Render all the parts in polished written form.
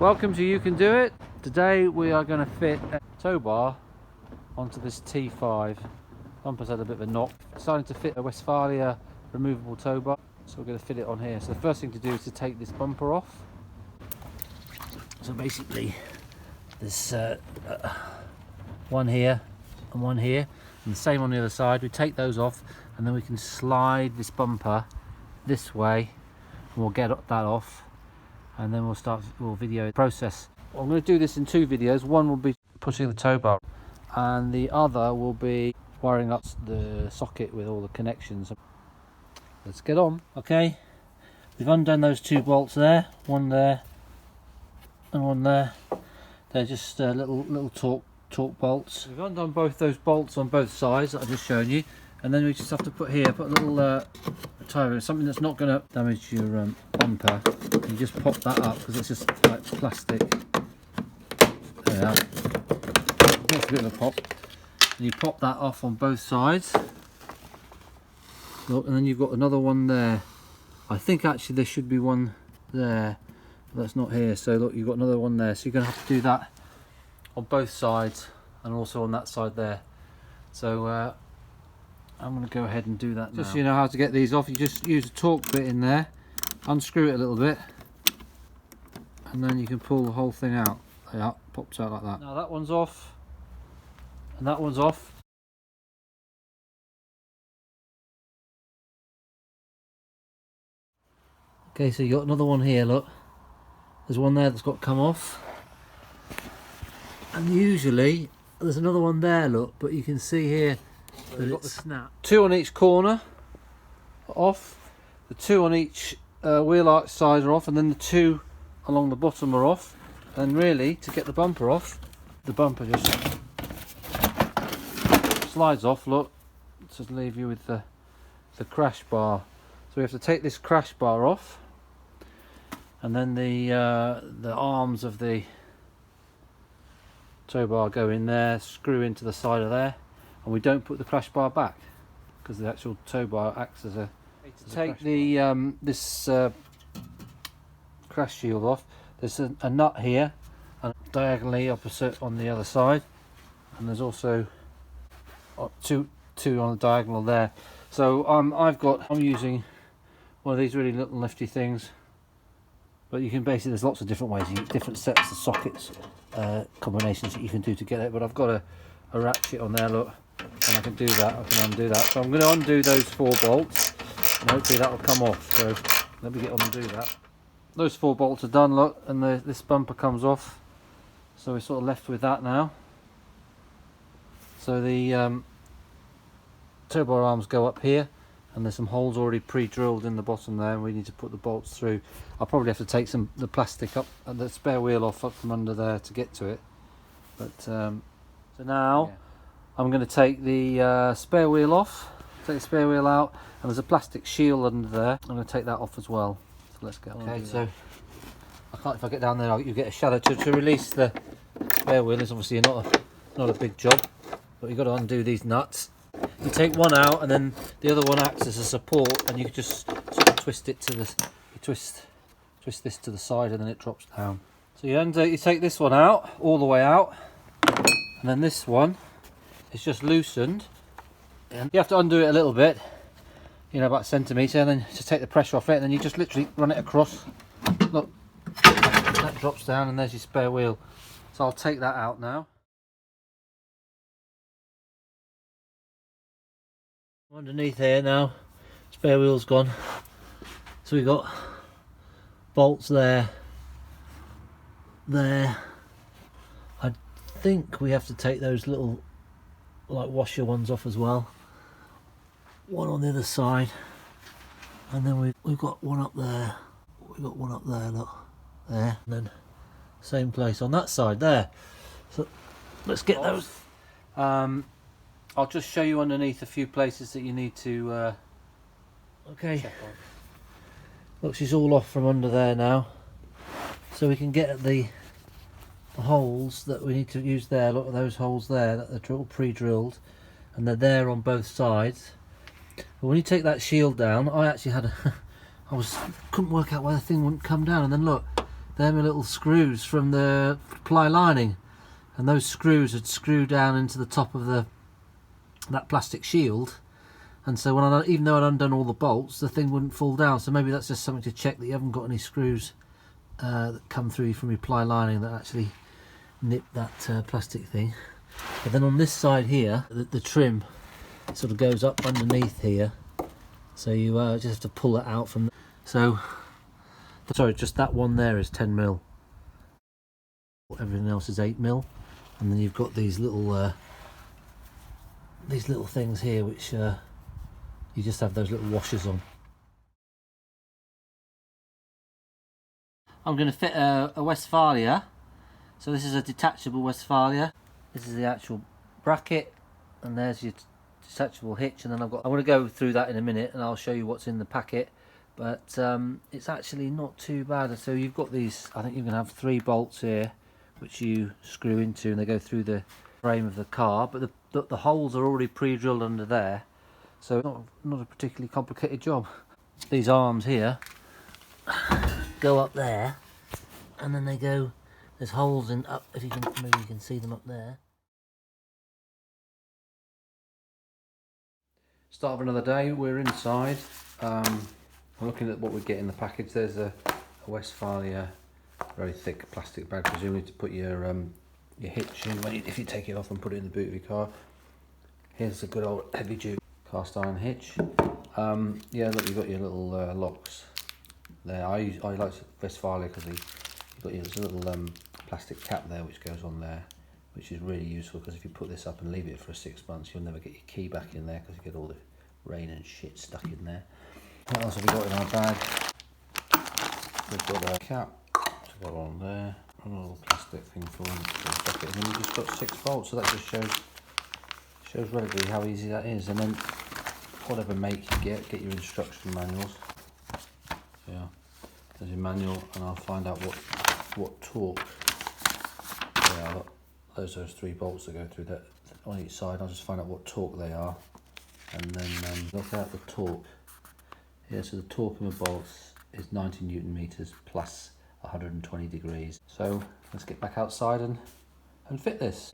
Welcome to You Can Do It. Today we are going to fit a tow bar onto this T5. Bumper's had a bit of a knock. Deciding to fit a Westfalia removable tow bar, so we're going to fit it on here. So the first thing to do is to take this bumper off. So basically there's one here and one here, and the same on the other side. We take those off and then we can slide this bumper this way and we'll get that off, and then we'll video the process. I'm going to do this in two videos. One will be pushing the tow bar and the other will be wiring up the socket with all the connections. Let's get on. Okay, we've undone those two bolts there, one there and one there. They're just little torque bolts. We've undone both those bolts on both sides that I've just shown you, and then we just have to put a little tyre, something that's not going to damage your bumper. You just pop that up because it's just like plastic. There we are. That's a bit of a pop. And you pop that off on both sides. Look, and then you've got another one there. I think actually there should be one there, but that's not here. So look, you've got another one there. So you're going to have to do that on both sides and also on that side there. So I'm going to go ahead and do that now. Just so you know how to get these off, you just use a torque bit in there, unscrew it a little bit, and then you can pull the whole thing out. Yeah, pops out like that. Now that one's off, and that one's off. Okay, so you got another one here, look. There's one there that's got to come off. And usually there's another one there, look, but you can see here that it's got the snap. Two on each corner off, the two on each wheel arch side are off, and then the two along the bottom are off. And really, to get the bumper off, the bumper just slides off, look, to leave you with the crash bar. So we have to take this crash bar off, and then the arms of the tow bar go in there, screw into the side of there, and we don't put the crash bar back because the actual tow bar acts as a take the this crash shield off. There's a nut here and diagonally opposite on the other side, and there's also two on the diagonal there. So I'm using one of these really little nifty things, but you can basically, there's lots of different ways, different sets of sockets, combinations that you can do to get it. But I've got a ratchet on there, look, and I can do that. I can undo that. So I'm going to undo those 4 bolts, and hopefully that will come off. So let me get on and do that. Those 4 bolts are done, look, and this bumper comes off. So we're sort of left with that now. So the tow bar arms go up here, and there's some holes already pre-drilled in the bottom there, and we need to put the bolts through. I'll probably have to take the plastic up and the spare wheel off up from under there to get to it. But so now I'm going to take the spare wheel off, take the spare wheel out, and there's a plastic shield under there. I'm going to take that off as well. So let's get on. Okay, so I can't, if I get down there, you get a shadow. To release the spare wheel is obviously not a big job, but you've got to undo these nuts. You take one out, and then the other one acts as a support, and you just sort of twist it to this. You twist this to the side, and then it drops down. So you take this one out, all the way out, and then this one is just loosened. And you have to undo it a little bit, you know, about a centimetre, and then to take the pressure off it, and then you just literally run it across. Look, that drops down, and there's your spare wheel. So I'll take that out now. Underneath here now, spare wheel's gone. So we've got bolts there. I think we have to take those little like washer ones off as well. One on the other side, and then we've got one up there. We've got one up there, look, there, and then same place on that side there. So let's get those. I'll just show you underneath a few places that you need to check on. Look, she's all off from under there now, so we can get at the holes that we need to use there. Look at those holes there, that they're all pre-drilled, and they're there on both sides. But when you take that shield down, I actually had couldn't work out why the thing wouldn't come down, and then look, they're my little screws from the ply lining, and those screws had screwed down into the top of that plastic shield, and so when even though I'd undone all the bolts, the thing wouldn't fall down. So maybe that's just something to check that you haven't got any screws that come through from your ply lining that actually nip that plastic thing. But then on this side here, the trim sort of goes up underneath here, so you just have to pull it out from. So, sorry, just that one there is 10mm. Everything else is 8mm, and then you've got these little things here which you just have those little washers on. I'm going to fit a Westfalia. So this is a detachable Westfalia. This is the actual bracket, and there's your detachable hitch, and then I want to go through that in a minute and I'll show you what's in the packet. But it's actually not too bad. So you've got these, I think you're going to have 3 bolts here which you screw into, and they go through the frame of the car, but the holes are already pre-drilled under there, so not a particularly complicated job. These arms here go up there, and then they go, there's holes in up, if you can, maybe you can see them up there. Start of another day, we're inside. I'm looking at what we get in the package. There's a Westfalia, very thick plastic bag, presumably to put your hitch in if you take it off and put it in the boot of your car. Here's a good old heavy duty cast iron hitch. Yeah, look, you've got your little locks there. I like Westfalia because there's a little plastic cap there which goes on there, which is really useful, because if you put this up and leave it for 6 months, you'll never get your key back in there because you get all the rain and shit stuck in there. What else have we got in our bag? We've got a cap to go on there, a little plastic thing for the socket, and then you've just got 6 bolts, so that just shows relatively how easy that is. And then whatever make you get your instruction manuals. Yeah, there's your manual, and I'll find out what torque. Yeah, look, those 3 bolts that go through that on each side. I'll just find out what torque they are, and then look out the torque. Yeah, so the torque in the bolts is 90 Newton meters plus 120 degrees. So let's get back outside and fit this.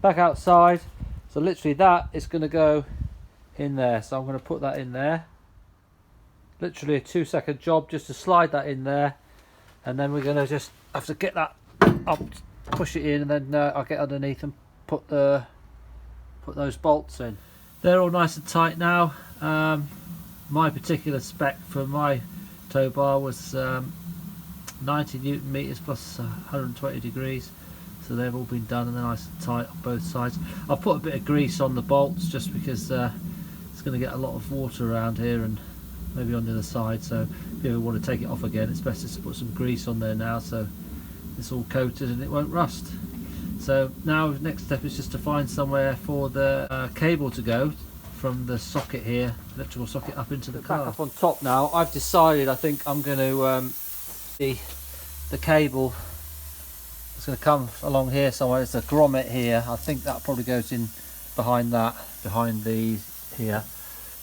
Back outside, so literally that is going to go in there. So I'm going to put that in there. Literally a 2-second job just to slide that in there, and then we're going to just have to get that up, push it in, and then I'll get underneath and put those bolts in. They're all nice and tight now. My particular spec for my tow bar was 90 Newton meters plus 120 degrees, so they've all been done, and they're nice and tight on both sides. I'll put a bit of grease on the bolts just because it's going to get a lot of water around here and maybe on the other side, so if you ever want to take it off again, it's best to put some grease on there now so it's all coated and it won't rust. So now the next step is just to find somewhere for the cable to go from the socket here, electrical socket, up into the car. Back up on top now, I've decided I think I'm going to the cable is going to come along here somewhere. There's a grommet here. I think that probably goes in behind these here.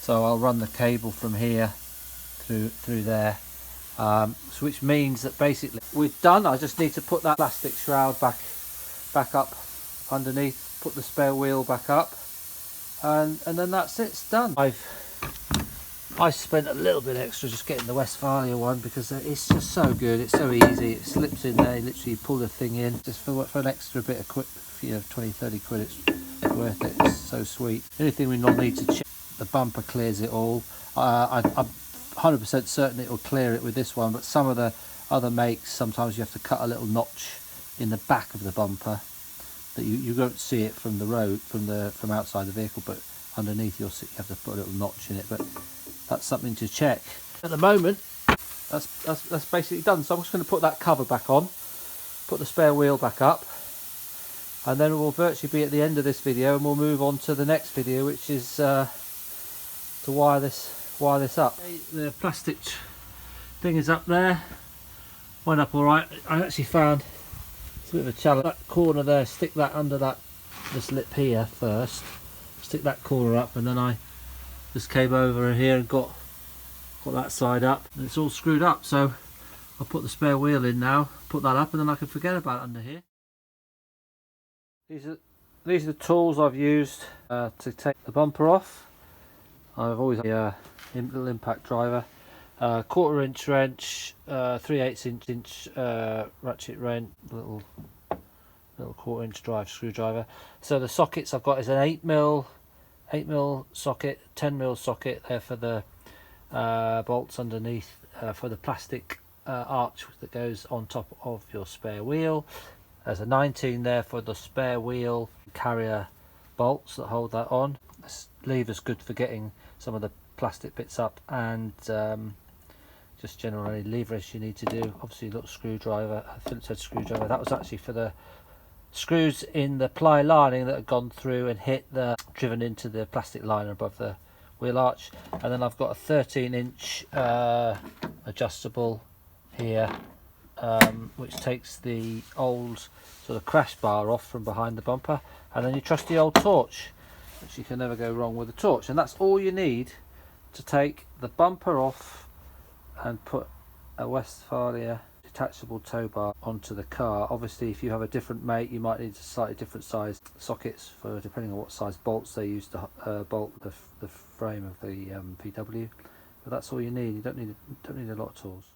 So I'll run the cable from here through there, which means that basically we're done. I just need to put that plastic shroud back up underneath, put the spare wheel back up, and then that's it, it's done. I spent a little bit extra just getting the Westfalia one because it's just so good, it's so easy, it slips in there, you literally pull the thing in, just for an extra bit of quick, 20-30 quid, it's worth it, it's so sweet. The only thing we not need to check, the bumper clears it all. I'm 100% certain it will clear it with this one, but some of the other makes, sometimes you have to cut a little notch in the back of the bumper that you won't see it from the road, from outside the vehicle, but underneath you have to put a little notch in it. But that's something to check. At the moment, that's basically done. So I'm just going to put that cover back on, put the spare wheel back up, and then we'll virtually be at the end of this video, and we'll move on to the next video, which is to wire this up. The plastic thing is up there, went up all right. I actually found it's a bit of a challenge. That corner there, stick that under this lip here first, stick that corner up, and then I just came over here and got that side up, and it's all screwed up. So I'll put the spare wheel in now, put that up, and then I can forget about it under here. These are the tools I've used to take the bumper off. I've always had a little impact driver, 1/4 inch wrench, 3/8 inch ratchet wrench, little 1/4 inch drive screwdriver. So the sockets I've got is an 8mm socket, 10mm socket there for the bolts underneath for the plastic arch that goes on top of your spare wheel. There's a 19 there for the spare wheel carrier bolts that hold that on. This lever's good for getting some of the plastic bits up, and just generally leverage you need to do. Obviously a little screwdriver, a Phillips head screwdriver. That was actually for the screws in the ply lining that had gone through and driven into the plastic liner above the wheel arch. And then I've got a 13-inch adjustable here, which takes the old sort of crash bar off from behind the bumper, and then your trusty old torch, which you can never go wrong with a torch. And that's all you need to take the bumper off and put a Westfalia detachable tow bar onto the car. Obviously if you have a different make, you might need slightly different size sockets for depending on what size bolts they use to bolt the frame of the VW, but that's all you need. You don't need a lot of tools.